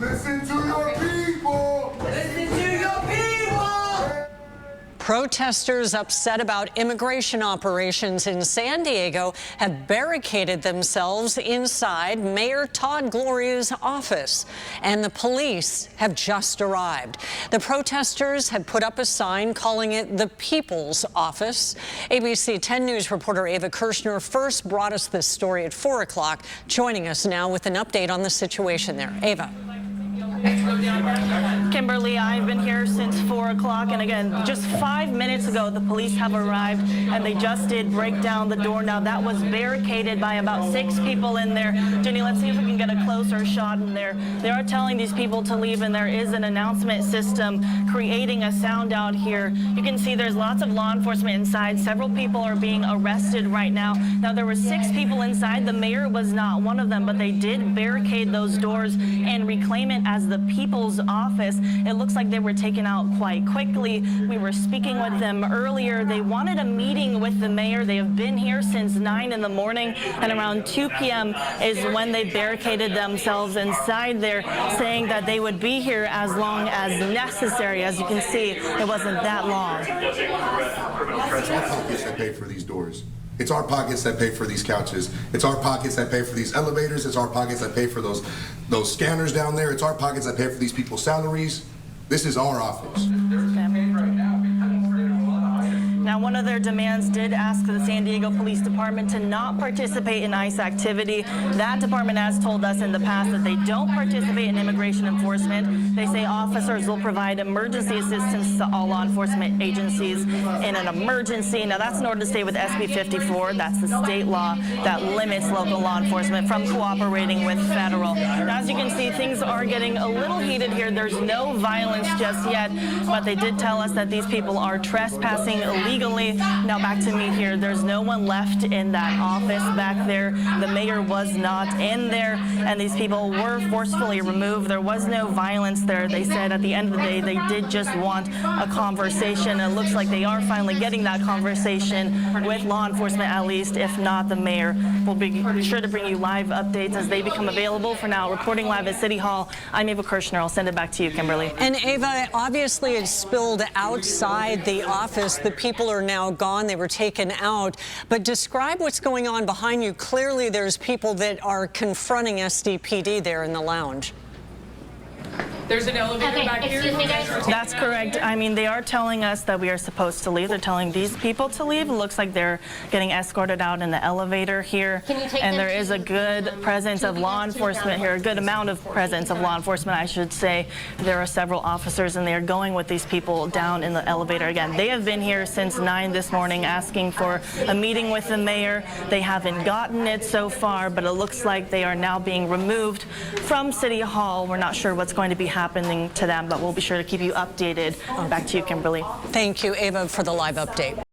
Listen to your people! Listen to your people! Protesters upset about immigration operations in San Diego have barricaded themselves inside Mayor Todd Gloria's office, and the police have just arrived. The protesters had put up a sign calling it the People's Office. ABC 10 News reporter Ava Kirshner first brought us this story at 4 o'clock, joining us now with an update on the situation there. Ava. Kimberly, I've been here since 4 o'clock, and again, just 5 minutes ago, the police have arrived, and they just did break down the door. Now, that was barricaded by about 6 people in there. Jenny, let's see if we can get a closer shot in there. They are telling these people to leave, and there is an announcement system creating a sound out here. You can see there's lots of law enforcement inside. Several people are being arrested right now. Now, there were 6 people inside. The mayor was not one of them, but they did barricade those doors and reclaim it as the People's Office. It looks like they were taken out quite quickly. We were speaking with them earlier. They wanted a meeting with the mayor. They have been here since 9 in the morning, and around 2 p.m. is when they barricaded themselves inside there, saying that they would be here as long as necessary. As you can see, it wasn't that long. It's our pockets that pay for these doors. It's our pockets that pay for these couches. It's our pockets that pay for these elevators. It's our pockets that pay for those scanners down there. It's our pockets that pay for these people's salaries. This is our office. Now, one of their demands did ask the San Diego Police Department to not participate in ICE activity. That department has told us in the past that they don't participate in immigration enforcement. They say officers will provide emergency assistance to all law enforcement agencies in an emergency. Now, that's in order to stay with SB 54. That's the state law that limits local law enforcement from cooperating with federal. Now, as you can see, things are getting a little heated here. There's no violence just yet, but they did tell us that these people are trespassing illegally. Now back to me here. There's no one left in that office back there. The mayor was not in there, and these people were forcefully removed. There was no violence there. They said at the end of the day they did just want a conversation. It looks like they are finally getting that conversation with law enforcement, at least. If not, the mayor will be sure to bring you live updates as they become available. For now, reporting live at City Hall, I'm Ava Kirshner. I'll send it back to you, Kimberly. And Ava, obviously it's spilled outside the office. The people are now gone. They were taken out. But describe what's going on behind you. Clearly there's people that are confronting SDPD there in the lounge. There's an elevator back here. That's correct. I mean, they are telling us that we are supposed to leave. They're telling these people to leave. It looks like they're getting escorted out in the elevator here. And there is a good presence of law enforcement here, a good amount of presence of law enforcement, I should say. There are several officers, and they are going with these people down in the elevator. Again, they have been here since 9 this morning asking for a meeting with the mayor. They haven't gotten it so far, but it looks like they are now being removed from City Hall. We're not sure what's going to be happening to them, but we'll be sure to keep you updated. Back to you, Kimberly. Thank you, Ava, for the live update.